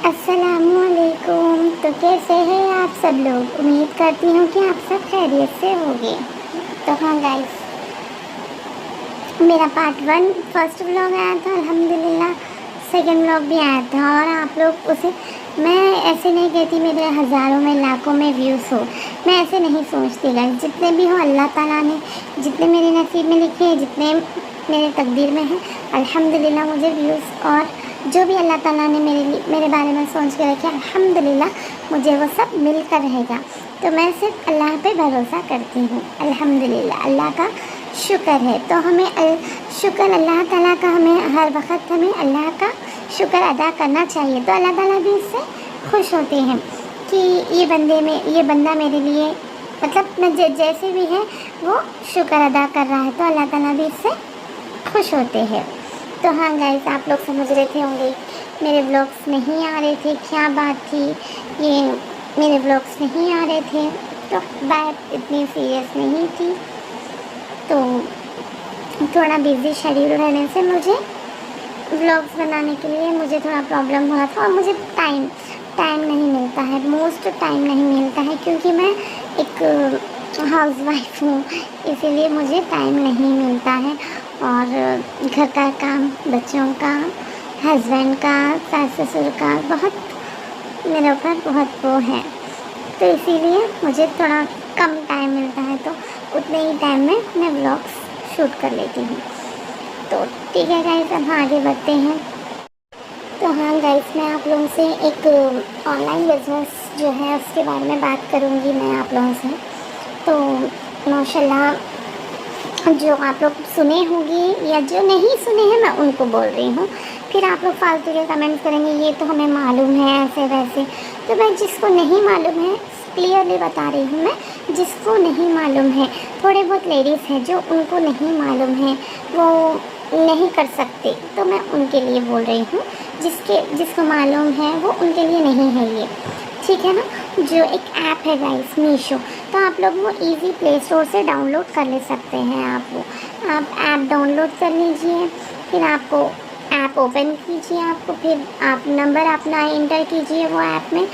अस्सलामुअलैकुम। तो कैसे हैं आप सब लोग? उम्मीद करती हूँ कि आप सब खैरियत से होंगे। तो हाँ गाइस, मेरा पार्ट 1 फर्स्ट व्लॉग आया था, अल्हम्दुलिल्लाह। सेकंड व्लॉग भी आया था और आप लोग उसे, मैं ऐसे नहीं कहती मेरे हज़ारों में लाखों में व्यूज़ हो, मैं ऐसे नहीं सोचती गाइस। जितने भी हो अल्लाह ताला ने जितने मेरे नसीब में लिखे हैं, जितने मेरे तकदीर में हैं, अल्हम्दुलिल्लाह मुझे व्यूज़ और जो भी अल्लाह ताला ने मेरे बारे में सोच के रखे, अल्हम्दुलिल्लाह मुझे वो सब मिलकर रहेगा। तो मैं सिर्फ अल्लाह पे भरोसा करती हूँ। अल्हम्दुलिल्लाह, अल्लाह का शुक्र है। तो हमें शुक्र अल्लाह ताला का, हमें हर वक्त हमें अल्लाह का शुक्र अदा करना चाहिए। तो अल्लाह ताला भी इससे खुश होते हैं कि ये बंदा मेरे लिए, मतलब मैं जैसे भी है वो शुक्र अदा कर रहा है, तो अल्लाह ताला भी इससे खुश होते हैं। तो हाँ गाइस, आप लोग समझ रहे थे होंगे मेरे व्लॉग्स नहीं आ रहे थे, क्या बात थी, ये मेरे व्लॉग्स नहीं आ रहे थे। तो बात इतनी सीरियस नहीं थी, तो थोड़ा बिज़ी शेड्यूल रहने से मुझे व्लॉग्स बनाने के लिए मुझे थोड़ा प्रॉब्लम हुआ था और मुझे टाइम नहीं मिलता है, मोस्ट टाइम नहीं मिलता है, क्योंकि मैं एक हाउसवाइफ हूँ, इसीलिए मुझे टाइम नहीं मिलता है। और घर का काम, बच्चों का, हस्बैंड का, सास ससुर का बहुत मेरे ऊपर बहुत वो है, तो इसीलिए मुझे थोड़ा कम टाइम मिलता है, तो उतने ही टाइम में मैं व्लॉग्स शूट कर लेती हूँ। तो ठीक है गाइस, अब आगे बढ़ते हैं। तो हाँ गाइस, मैं आप लोगों से एक ऑनलाइन बिजनेस जो है उसके बारे में बात करूँगी मैं आप लोगों से। तो माशाल्लाह, जो आप लोग सुने होंगे या जो नहीं सुने हैं मैं उनको बोल रही हूँ, फिर आप लोग फालतू के कमेंट करेंगे ये तो हमें मालूम है ऐसे वैसे। तो मैं जिसको नहीं मालूम है क्लियरली बता रही हूँ, मैं जिसको नहीं मालूम है, थोड़े बहुत लेडीज़ हैं जो उनको नहीं मालूम है, वो नहीं कर सकते, तो मैं उनके लिए बोल रही हूँ। जिसको मालूम है वो उनके लिए नहीं है ये, ठीक है ना। जो एक ऐप है गाइस, मीशो, तो आप लोग वो इजी प्ले स्टोर से डाउनलोड कर ले सकते हैं। आप ऐप डाउनलोड कर लीजिए, फिर आपको ऐप ओपन कीजिए, आपको फिर आप नंबर अपना इंटर कीजिए वो ऐप में।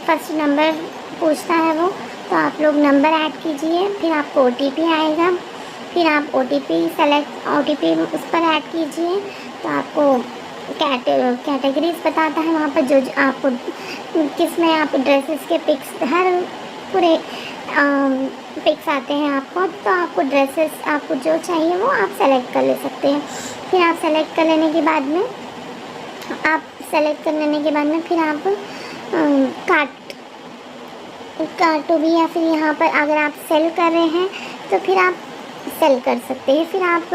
फर्स्ट नंबर पूछता है वो, तो आप लोग नंबर ऐड कीजिए, फिर आपको OTP आएगा, फिर आप OTP उस पर ऐड कीजिए। तो आपको कैटेगरीज बताता है वहाँ पर, जो आपको किस में आप ड्रेसेस के पिक्स, हर पूरे पिक्स आते हैं आपको। तो आपको ड्रेसेस आपको जो चाहिए वो आप सेलेक्ट कर ले सकते हैं। फिर आप सेलेक्ट कर लेने के बाद में फिर आप कार्टो भी, या फिर यहाँ पर अगर आप सेल कर रहे हैं तो फिर आप सेल कर सकते हैं। फिर आप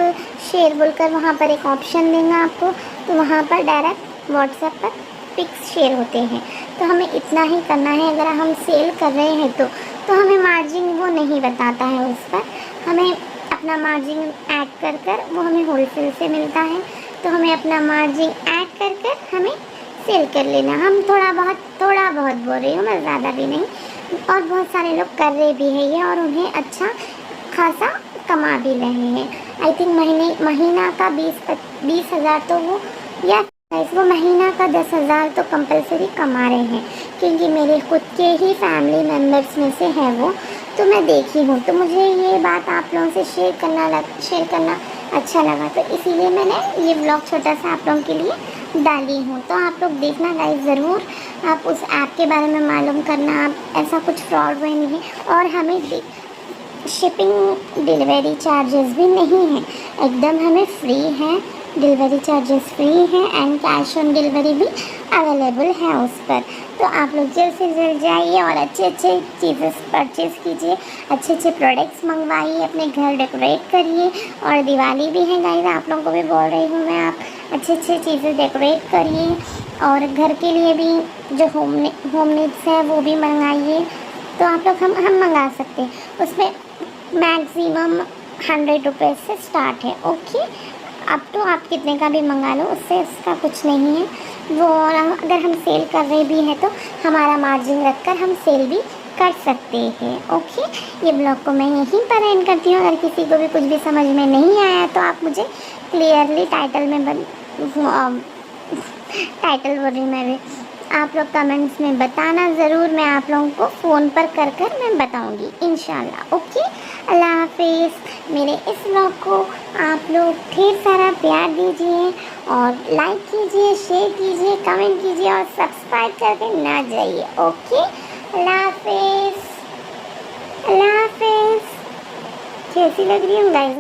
शेयर बोलकर वहाँ पर एक ऑप्शन देगा आपको, तो वहाँ पर डायरेक्ट व्हाट्सएप पर पिक्स शेयर होते हैं। तो हमें इतना ही करना है, अगर हम सेल कर रहे हैं तो हमें मार्जिन वो नहीं बताता है, उस पर हमें अपना मार्जिन ऐड कर वो हमें होलसेल से मिलता है। तो हमें अपना मार्जिन ऐड कर हमें सेल कर लेना। हम थोड़ा बहुत बोल रही हूँ, मैं ज़्यादा भी नहीं, और बहुत सारे लोग कर रहे भी हैं ये, और उन्हें अच्छा खासा कमा भी रहे हैं। आई थिंक महीना का 20,000 तो वो, या वो महीना का 10,000 तो कंपलसरी कमा रहे हैं, क्योंकि मेरे खुद के ही फैमिली मेम्बर्स में से है वो, तो मैं देखी हूँ। तो मुझे ये बात आप लोगों से शेयर करना अच्छा लगा, तो इसीलिए मैंने ये व्लॉग छोटा सा आप लोगों के लिए डाली हूँ। तो आप लोग देखना गाइस, ज़रूर आप उस ऐप के बारे में मालूम करना। आप ऐसा कुछ फ्रॉड वे नहीं है, और हमें शिपिंग डिलीवरी चार्जेस भी नहीं हैं, एकदम हमें फ्री है, डिलीवरी चार्जेस फ्री हैं, एंड कैश ऑन डिलीवरी भी अवेलेबल है उस पर। तो आप लोग जल्द से जल्द जाइए और अच्छे चीज़ें परचेज़ कीजिए, अच्छे प्रोडक्ट्स मंगवाइए, अपने घर डेकोरेट करिए। और दिवाली भी है गाइस, आप लोगों को भी बोल रही हूँ मैं, आप अच्छे चीज़ें डेकोरेट करिए, और घर के लिए भी जो होम नीड्स है वो भी मंगाइए। तो आप लोग हम मंगा सकते हैं, उसमें मैक्सिमम 100 रुपये से स्टार्ट है। ओके, अब तो आप कितने का भी मंगा लो, उससे उसका कुछ नहीं है वो। और अगर हम सेल कर रहे भी हैं तो हमारा मार्जिन रखकर हम सेल भी कर सकते हैं। ओके, ये ब्लॉग को मैं यहीं पर एंड करती हूँ। अगर किसी को भी कुछ भी समझ में नहीं आया तो आप मुझे क्लियरली टाइटल बोल रही मैं भी, आप लोग कमेंट्स में बताना ज़रूर, मैं आप लोगों को फ़ोन पर कर कर मैं बताऊंगी इंशाल्लाह। ओके, अल्लाह हाफिज़। मेरे इस व्लॉग को आप लोग ढेर सारा प्यार दीजिए और लाइक कीजिए, शेयर कीजिए, कमेंट कीजिए और सब्सक्राइब करके ना जाइए। ओके, अल्लाह हाफिज़। अल्लाह हाफिज़। कैसी लग रही हूँ गाइस?